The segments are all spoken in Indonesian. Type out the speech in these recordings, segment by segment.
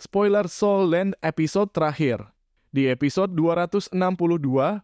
Spoiler Soul Land episode terakhir. Di episode 262,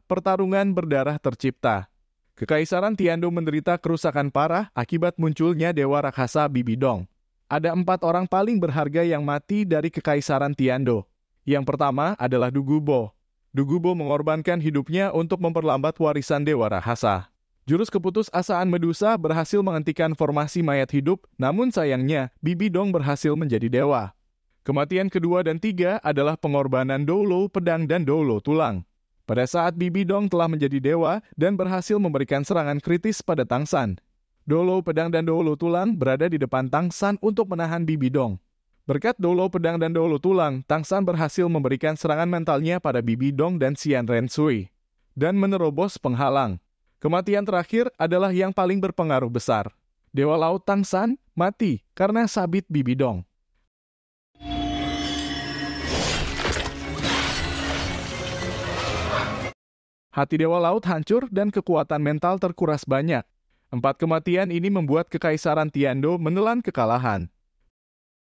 pertarungan berdarah tercipta. Kekaisaran Tiando menderita kerusakan parah akibat munculnya dewa raksasa Bibidong. Ada 4 orang paling berharga yang mati dari Kekaisaran Tiando. Yang pertama adalah Dugubo. Dugubo mengorbankan hidupnya untuk memperlambat warisan dewa raksasa. Jurus keputusasaan Medusa berhasil menghentikan formasi mayat hidup, namun sayangnya Bibidong berhasil menjadi dewa. Kematian kedua dan 3 adalah pengorbanan Doulo Pedang dan Doulo Tulang. Pada saat Bibidong telah menjadi dewa dan berhasil memberikan serangan kritis pada Tangsan. Doulo Pedang dan Doulo Tulang berada di depan Tangsan untuk menahan Bibidong. Berkat Doulo Pedang dan Doulo Tulang, Tangsan berhasil memberikan serangan mentalnya pada Bibidong dan Xian Rensui dan menerobos penghalang. Kematian terakhir adalah yang paling berpengaruh besar. Dewa Laut Tangsan mati karena sabit Bibidong. Hati Dewa Laut hancur dan kekuatan mental terkuras banyak. 4 kematian ini membuat Kekaisaran Tiando menelan kekalahan.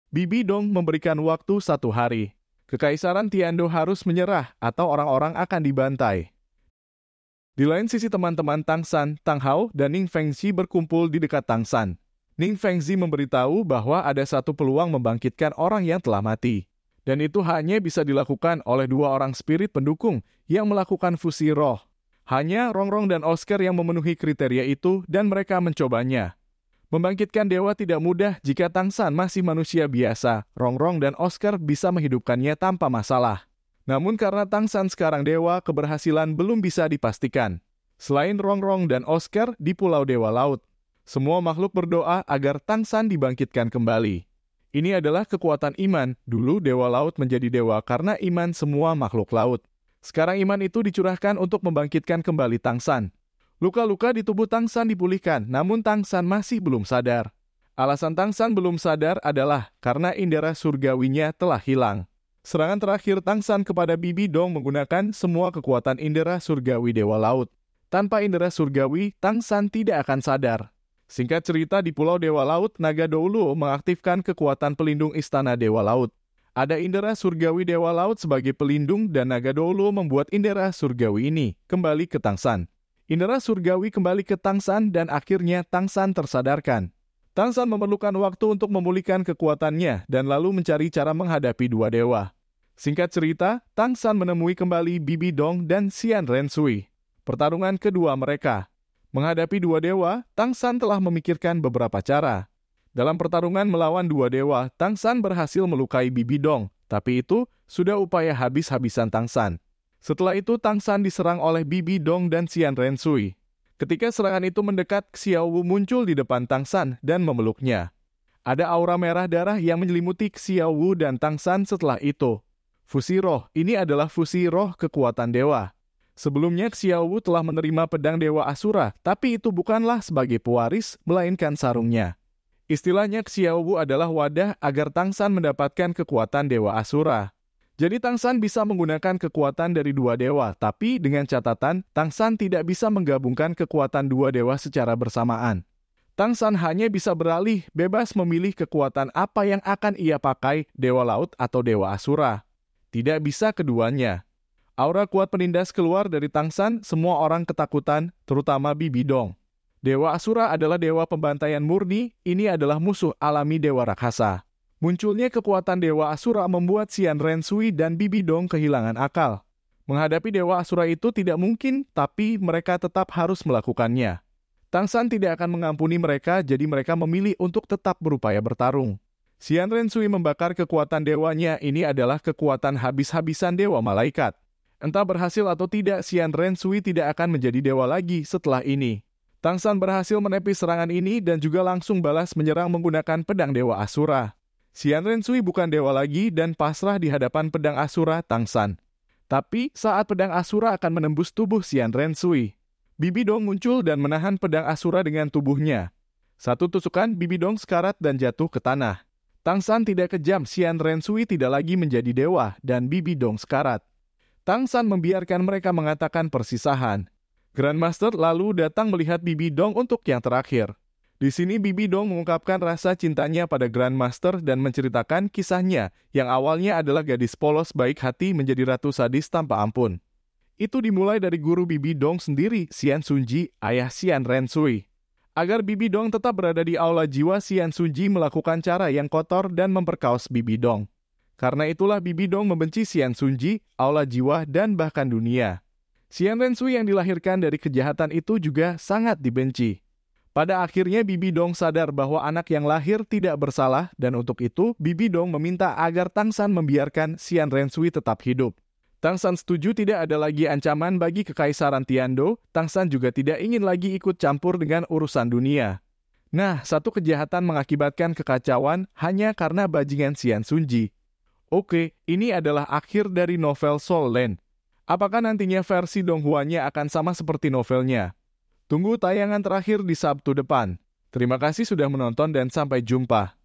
Bibidong memberikan waktu 1 hari. Kekaisaran Tiando harus menyerah atau orang-orang akan dibantai. Di lain sisi teman-teman Tangsan, Tang Hao, dan Ning Fengzi berkumpul di dekat Tangsan. Ning Fengzi memberitahu bahwa ada satu peluang membangkitkan orang yang telah mati. Dan itu hanya bisa dilakukan oleh 2 orang spirit pendukung yang melakukan fusi roh. Hanya Rongrong dan Oscar yang memenuhi kriteria itu dan mereka mencobanya. Membangkitkan dewa tidak mudah jika Tangsan masih manusia biasa. Rongrong dan Oscar bisa menghidupkannya tanpa masalah. Namun karena Tangsan sekarang dewa, keberhasilan belum bisa dipastikan. Selain Rongrong dan Oscar di Pulau Dewa Laut, semua makhluk berdoa agar Tangsan dibangkitkan kembali. Ini adalah kekuatan iman. Dulu Dewa Laut menjadi dewa karena iman semua makhluk laut. Sekarang iman itu dicurahkan untuk membangkitkan kembali Tangsan. Luka-luka di tubuh Tangsan dipulihkan, namun Tangsan masih belum sadar. Alasan Tangsan belum sadar adalah karena indera surgawinya telah hilang. Serangan terakhir Tangsan kepada Bibidong menggunakan semua kekuatan indera surgawi Dewa Laut. Tanpa indera surgawi, Tangsan tidak akan sadar. Singkat cerita, di Pulau Dewa Laut, Naga Doulo mengaktifkan kekuatan pelindung Istana Dewa Laut. Ada indera surgawi Dewa Laut sebagai pelindung dan Naga Doulo membuat indera surgawi ini kembali ke Tangsan. Indera surgawi kembali ke Tangsan dan akhirnya Tangsan tersadarkan. Tangsan memerlukan waktu untuk memulihkan kekuatannya dan lalu mencari cara menghadapi 2 dewa. Singkat cerita, Tangsan menemui kembali Bibidong dan Xian Rensui. Pertarungan kedua mereka. Menghadapi 2 dewa, Tangsan telah memikirkan beberapa cara. Dalam pertarungan melawan 2 dewa, Tangsan berhasil melukai Bibidong, tapi itu sudah upaya habis-habisan Tangsan. Setelah itu Tangsan diserang oleh Bibidong dan Xian Rensui. Ketika serangan itu mendekat, Xiao Wu muncul di depan Tangsan dan memeluknya. Ada aura merah darah yang menyelimuti Xiao Wu dan Tangsan setelah itu. Fusi roh, ini adalah fusi roh kekuatan dewa. Sebelumnya Xiao Wu telah menerima pedang Dewa Asura, tapi itu bukanlah sebagai pewaris, melainkan sarungnya. Istilahnya Xiao Wu adalah wadah agar Tangsan mendapatkan kekuatan Dewa Asura. Jadi Tangsan bisa menggunakan kekuatan dari 2 dewa, tapi dengan catatan Tangsan tidak bisa menggabungkan kekuatan 2 dewa secara bersamaan. Tangsan hanya bisa beralih, bebas memilih kekuatan apa yang akan ia pakai, Dewa Laut atau Dewa Asura. Tidak bisa keduanya. Aura kuat penindas keluar dari Tangsan, semua orang ketakutan, terutama Bibidong. Dewa Asura adalah dewa pembantaian murni, ini adalah musuh alami dewa raksasa. Munculnya kekuatan Dewa Asura membuat Xian Rensui dan Bibidong kehilangan akal. Menghadapi Dewa Asura itu tidak mungkin, tapi mereka tetap harus melakukannya. Tangsan tidak akan mengampuni mereka, jadi mereka memilih untuk tetap berupaya bertarung. Xian Rensui membakar kekuatan dewanya, ini adalah kekuatan habis-habisan dewa malaikat. Entah berhasil atau tidak, Xian Rensui tidak akan menjadi dewa lagi setelah ini. Tangsan berhasil menepis serangan ini dan juga langsung balas menyerang menggunakan pedang Dewa Asura. Xian Rensui bukan dewa lagi dan pasrah di hadapan pedang Asura Tangsan. Tapi saat pedang Asura akan menembus tubuh Xian Rensui, Bibidong muncul dan menahan pedang Asura dengan tubuhnya. Satu tusukan, Bibidong sekarat dan jatuh ke tanah. Tangsan tidak kejam, Xian Rensui tidak lagi menjadi dewa dan Bibidong sekarat. Tangsan membiarkan mereka mengatakan persisahan. Grandmaster lalu datang melihat Bibidong untuk yang terakhir. Di sini Bibi Dong mengungkapkan rasa cintanya pada Grandmaster dan menceritakan kisahnya yang awalnya adalah gadis polos baik hati menjadi ratu sadis tanpa ampun. Itu dimulai dari guru Bibi Dong sendiri, Xian Sunji, ayah Xian Rensui. Agar Bibi Dong tetap berada di aula jiwa, Xian Sunji melakukan cara yang kotor dan memperkaos Bibi Dong. Karena itulah Bibi Dong membenci Xian Sunji, aula jiwa, dan bahkan dunia. Xian Rensui yang dilahirkan dari kejahatan itu juga sangat dibenci. Pada akhirnya Bibi Dong sadar bahwa anak yang lahir tidak bersalah dan untuk itu Bibi Dong meminta agar Tangsan membiarkan Xian Rensui tetap hidup. Tangsan setuju tidak ada lagi ancaman bagi kekaisaran Tiando, Tangsan juga tidak ingin lagi ikut campur dengan urusan dunia. Nah, satu kejahatan mengakibatkan kekacauan hanya karena bajingan Xian Sunji. Oke, ini adalah akhir dari novel Soul Land. Apakah nantinya versi Donghuanya akan sama seperti novelnya? Tunggu tayangan terakhir di Sabtu depan. Terima kasih sudah menonton dan sampai jumpa.